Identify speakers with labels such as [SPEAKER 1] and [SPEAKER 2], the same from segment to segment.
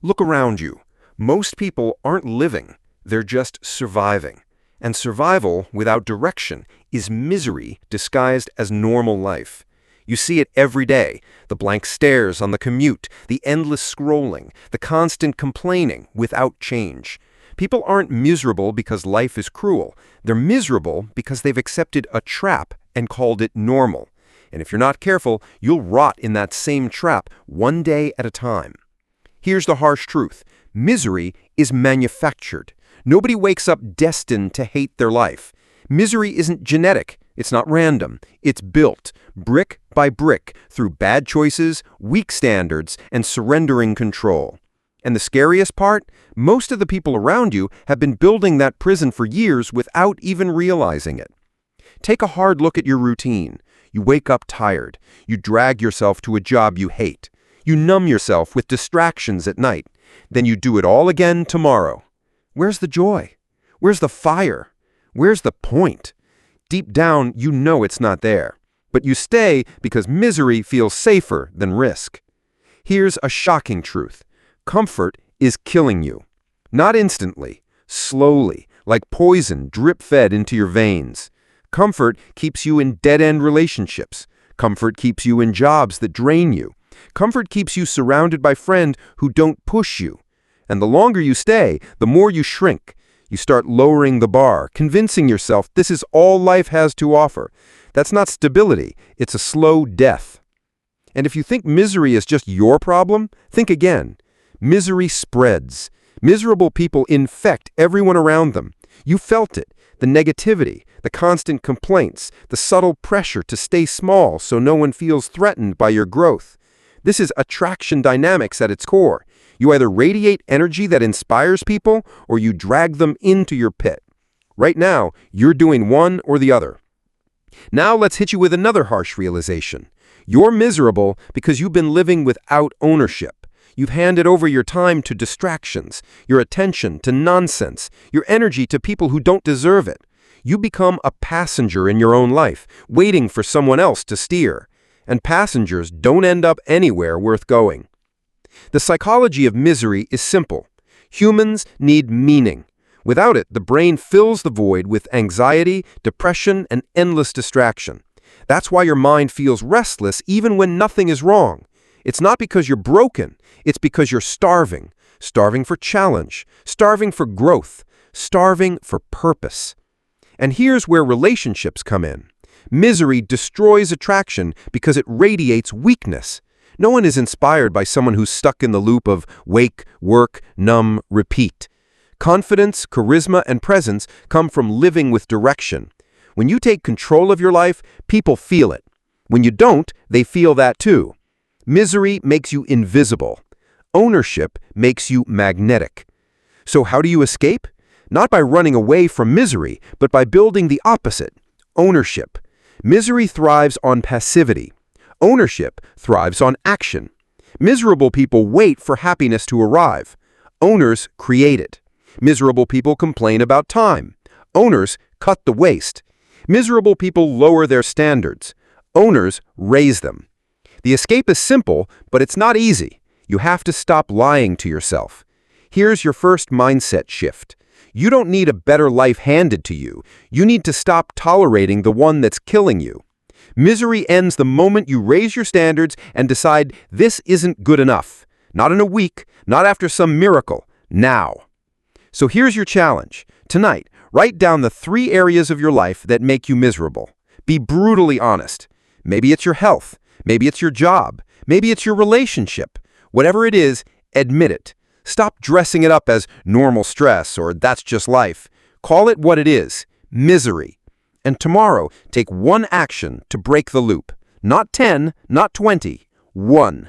[SPEAKER 1] Look around you. Most people aren't living, they're just surviving. And survival without direction is misery disguised as normal life. You see it every day, the blank stares on the commute, the endless scrolling, the constant complaining without change. People aren't miserable because life is cruel. They're miserable because they've accepted a trap and called it normal. And if you're not careful, you'll rot in that same trap one day at a time. Here's the harsh truth. Misery is manufactured. Nobody wakes up destined to hate their life. Misery isn't genetic. It's not random. It's built, brick by brick, through bad choices, weak standards, and surrendering control. And the scariest part? Most of the people around you have been building that prison for years without even realizing it. Take a hard look at your routine. You wake up tired. You drag yourself to a job you hate. You numb yourself with distractions at night. Then you do it all again tomorrow. Where's the joy? Where's the fire? Where's the point? Deep down, you know it's not there. But you stay because misery feels safer than risk. Here's a shocking truth. Comfort is killing you. Not instantly, slowly, like poison drip-fed into your veins. Comfort keeps you in dead-end relationships. Comfort keeps you in jobs that drain you. Comfort keeps you surrounded by friends who don't push you. And the longer you stay, the more you shrink. You start lowering the bar, convincing yourself this is all life has to offer. That's not stability, it's a slow death. And if you think misery is just your problem, think again. Misery spreads. Miserable people infect everyone around them. You felt it, the negativity, the constant complaints, the subtle pressure to stay small so no one feels threatened by your growth. This is attraction dynamics at its core. You either radiate energy that inspires people or you drag them into your pit. Right now, you're doing one or the other. Now let's hit you with another harsh realization. You're miserable because you've been living without ownership. You've handed over your time to distractions, your attention to nonsense, your energy to people who don't deserve it. You become a passenger in your own life, waiting for someone else to steer. And passengers don't end up anywhere worth going. The psychology of misery is simple. Humans need meaning. Without it, the brain fills the void with anxiety, depression, and endless distraction. That's why your mind feels restless even when nothing is wrong. It's not because you're broken. It's because you're starving. Starving for challenge. Starving for growth. Starving for purpose. And here's where relationships come in. Misery destroys attraction because it radiates weakness. No one is inspired by someone who's stuck in the loop of wake, work, numb, repeat. Confidence, charisma, and presence come from living with direction. When you take control of your life, people feel it. When you don't, they feel that too. Misery makes you invisible. Ownership makes you magnetic. So how do you escape? Not by running away from misery, but by building the opposite, ownership. Misery thrives on passivity. Ownership thrives on action. Miserable people wait for happiness to arrive. Owners create it. Miserable people complain about time. Owners cut the waste. Miserable people lower their standards. Owners raise them. The escape is simple, but it's not easy. You have to stop lying to yourself. Here's your first mindset shift. You don't need a better life handed to you. You need to stop tolerating the one that's killing you. Misery ends the moment you raise your standards and decide this isn't good enough. Not in a week, not after some miracle, now. So here's your challenge. Tonight, write down the 3 areas of your life that make you miserable. Be brutally honest. Maybe it's your health. Maybe it's your job. Maybe it's your relationship. Whatever it is, admit it. Stop dressing it up as normal stress or that's just life. Call it what it is, misery. And tomorrow, take one action to break the loop. Not 10, not 20, 1.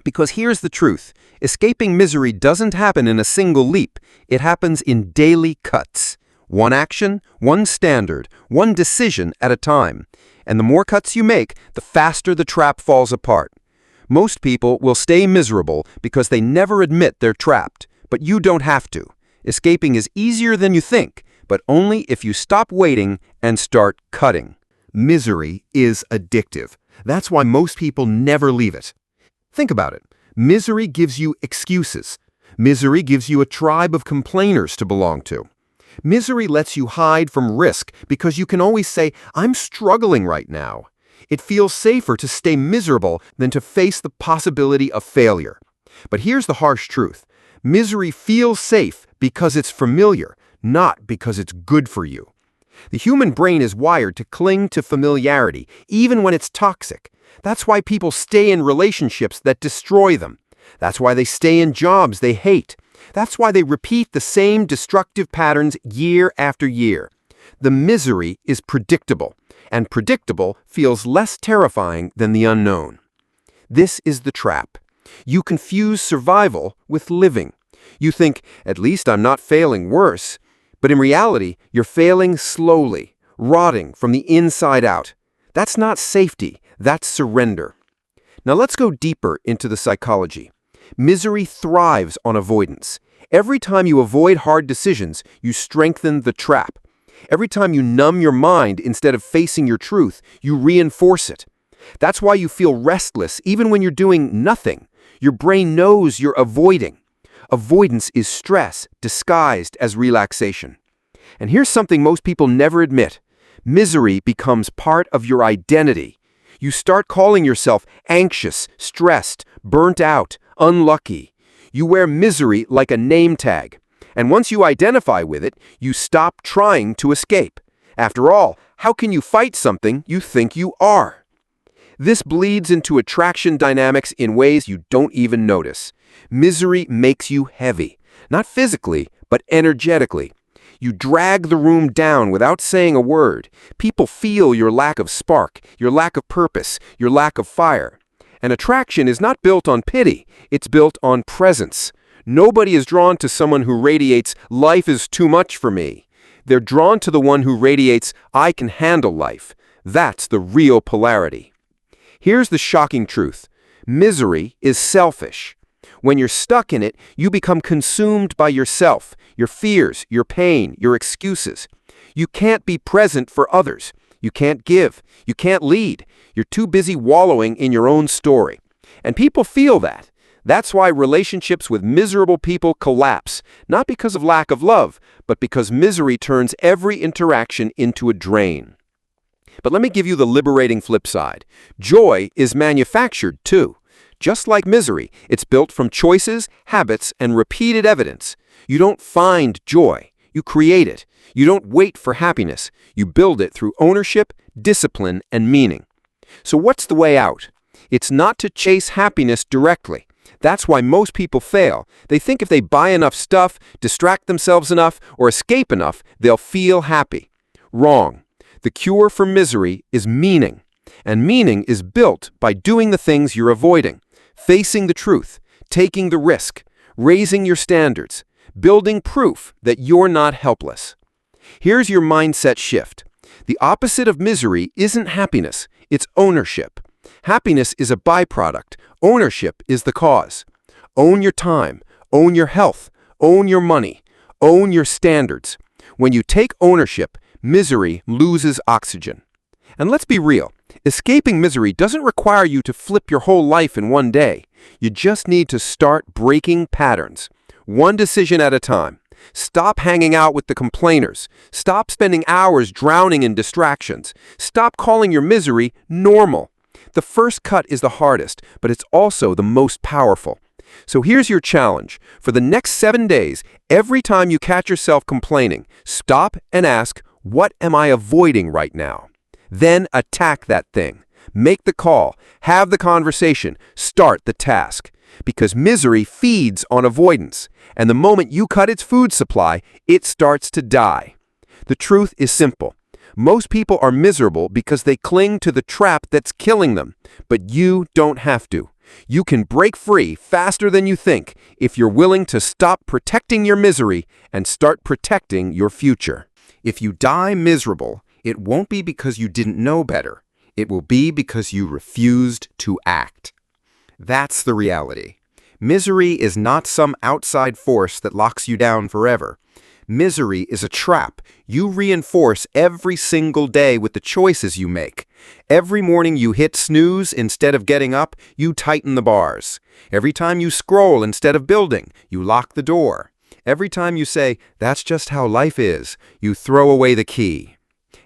[SPEAKER 1] Because here's the truth. Escaping misery doesn't happen in a single leap. It happens in daily cuts. One action, one standard, one decision at a time. And the more cuts you make, the faster the trap falls apart. Most people will stay miserable because they never admit they're trapped, but you don't have to. Escaping is easier than you think, but only if you stop waiting and start cutting.
[SPEAKER 2] Misery is addictive. That's why most people never leave it. Think about it.
[SPEAKER 1] Misery gives you excuses. Misery gives you a tribe of complainers to belong to. Misery lets you hide from risk because you can always say, "I'm struggling right now." It feels safer to stay miserable than to face the possibility of failure. But here's the harsh truth. Misery feels safe because it's familiar, not because it's good for you. The human brain is wired to cling to familiarity, even when it's toxic. That's why people stay in relationships that destroy them. That's why they stay in jobs they hate. That's why they repeat the same destructive patterns year after year. The misery is predictable, and predictable feels less terrifying than the unknown. This is the trap. You confuse survival with living. You think, "At least I'm not failing worse." But in reality, you're failing slowly, rotting from the inside out. That's not safety, that's surrender. Now let's go deeper into the psychology. Misery thrives on avoidance. Every time you avoid hard decisions, you strengthen the trap. Every time you numb your mind instead of facing your truth, you reinforce it. That's why you feel restless even when you're doing nothing. Your brain knows you're avoiding. Avoidance is stress disguised as relaxation. And here's something most people never admit. Misery becomes part of your identity. You start calling yourself anxious, stressed, burnt out, unlucky. You wear misery like a name tag. And once you identify with it, you stop trying to escape. After all, how can you fight something you think you are? This bleeds into attraction dynamics in ways you don't even notice. Misery makes you heavy, not physically, but energetically. You drag the room down without saying a word. People feel your lack of spark, your lack of purpose, your lack of fire. And attraction is not built on pity, it's built on presence. Nobody is drawn to someone who radiates, "Life is too much for me." They're drawn to the one who radiates, "I can handle life." That's the real polarity. Here's the shocking truth. Misery is selfish. When you're stuck in it, you become consumed by yourself, your fears, your pain, your excuses. You can't be present for others. You can't give. You can't lead. You're too busy wallowing in your own story. And people feel that. That's why relationships with miserable people collapse, not because of lack of love, but because misery turns every interaction into a drain. But let me give you the liberating flip side. Joy is manufactured too. Just like misery, it's built from choices, habits, and repeated evidence. You don't find joy. You create it. You don't wait for happiness. You build it through ownership, discipline, and meaning. So what's the way out? It's not to chase happiness directly. That's why most people fail. They think if they buy enough stuff, distract themselves enough, or escape enough, they'll feel happy. Wrong. The cure for misery is meaning. And meaning is built by doing the things you're avoiding. Facing the truth, taking the risk, raising your standards, building proof that you're not helpless. Here's your mindset shift. The opposite of misery isn't happiness, it's ownership. Happiness is a byproduct. Ownership is the cause. Own your time, own your health, own your money, own your standards. When you take ownership, misery loses oxygen. And let's be real. Escaping misery doesn't require you to flip your whole life in one day. You just need to start breaking patterns. One decision at a time. Stop hanging out with the complainers. Stop spending hours drowning in distractions. Stop calling your misery normal. The first cut is the hardest, but it's also the most powerful. So here's your challenge. For the next 7 days, every time you catch yourself complaining, stop and ask, what am I avoiding right now? Then attack that thing. Make the call. Have the conversation. Start the task. Because misery feeds on avoidance. And the moment you cut its food supply, it starts to die. The truth is simple. Most people are miserable because they cling to the trap that's killing them. But you don't have to. You can break free faster than you think if you're willing to stop protecting your misery and start protecting your future. If you die miserable, it won't be because you didn't know better. It will be because you refused to act. That's the reality. Misery is not some outside force that locks you down forever. Misery is a trap you reinforce every single day with the choices you make. Every morning you hit snooze instead of getting up, you tighten the bars. Every time you scroll instead of building, you lock the door. Every time you say, "That's just how life is," you throw away the key.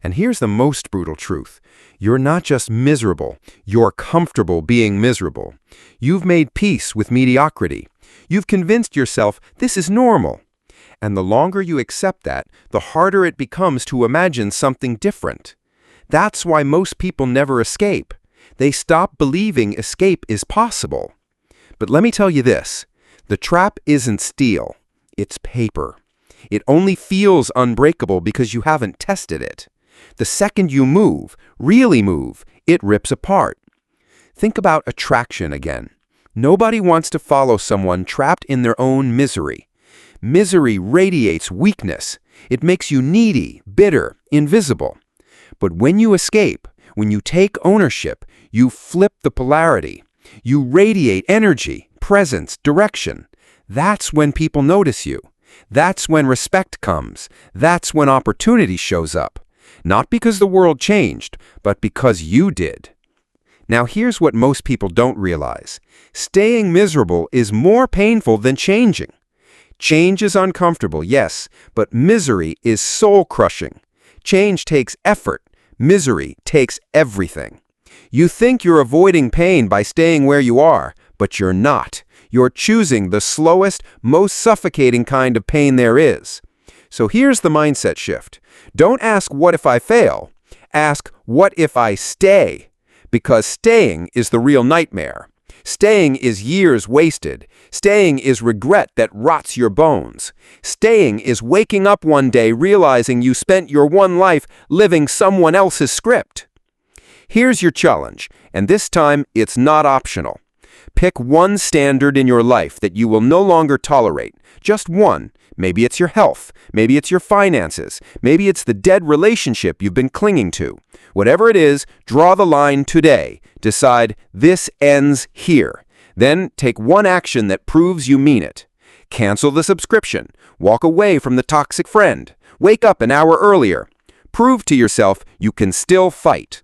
[SPEAKER 1] And here's the most brutal truth. You're not just miserable, you're comfortable being miserable. You've made peace with mediocrity. You've convinced yourself this is normal. And the longer you accept that, the harder it becomes to imagine something different. That's why most people never escape. They stop believing escape is possible. But let me tell you this, the trap isn't steel, it's paper. It only feels unbreakable because you haven't tested it. The second you move, really move, it rips apart. Think about attraction again. Nobody wants to follow someone trapped in their own misery. Misery radiates weakness. It makes you needy, bitter, invisible. But when you escape, when you take ownership, you flip the polarity. You radiate energy, presence, direction. That's when people notice you. That's when respect comes. That's when opportunity shows up. Not because the world changed, but because you did. Now here's what most people don't realize. Staying miserable is more painful than changing. Change is uncomfortable, yes, but misery is soul-crushing. Change takes effort. Misery takes everything. You think you're avoiding pain by staying where you are, but you're not. You're choosing the slowest, most suffocating kind of pain there is. So here's the mindset shift. Don't ask, "What if I fail?" Ask, "What if I stay?" Because staying is the real nightmare. Staying is years wasted. Staying is regret that rots your bones. Staying is waking up one day realizing you spent your one life living someone else's script. Here's your challenge, and this time it's not optional. Pick one standard in your life that you will no longer tolerate. Just one. Maybe it's your health. Maybe it's your finances. Maybe it's the dead relationship you've been clinging to. Whatever it is, draw the line today. Decide, this ends here. Then take one action that proves you mean it. Cancel the subscription. Walk away from the toxic friend. Wake up an hour earlier. Prove to yourself you can still fight.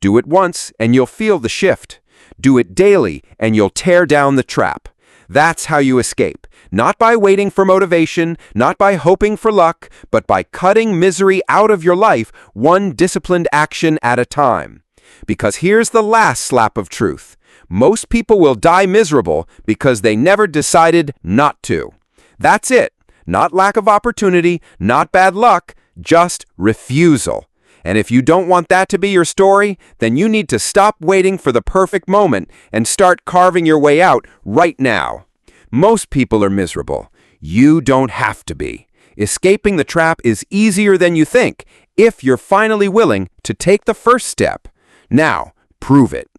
[SPEAKER 1] Do it once and you'll feel the shift. Do it daily and you'll tear down the trap. That's how you escape. Not by waiting for motivation, not by hoping for luck, but by cutting misery out of your life one disciplined action at a time. Because here's the last slap of truth. Most people will die miserable because they never decided not to. That's it. Not lack of opportunity, not bad luck, just refusal. And if you don't want that to be your story, then you need to stop waiting for the perfect moment and start carving your way out right now. Most people are miserable. You don't have to be. Escaping the trap is easier than you think if you're finally willing to take the first step. Now, prove it.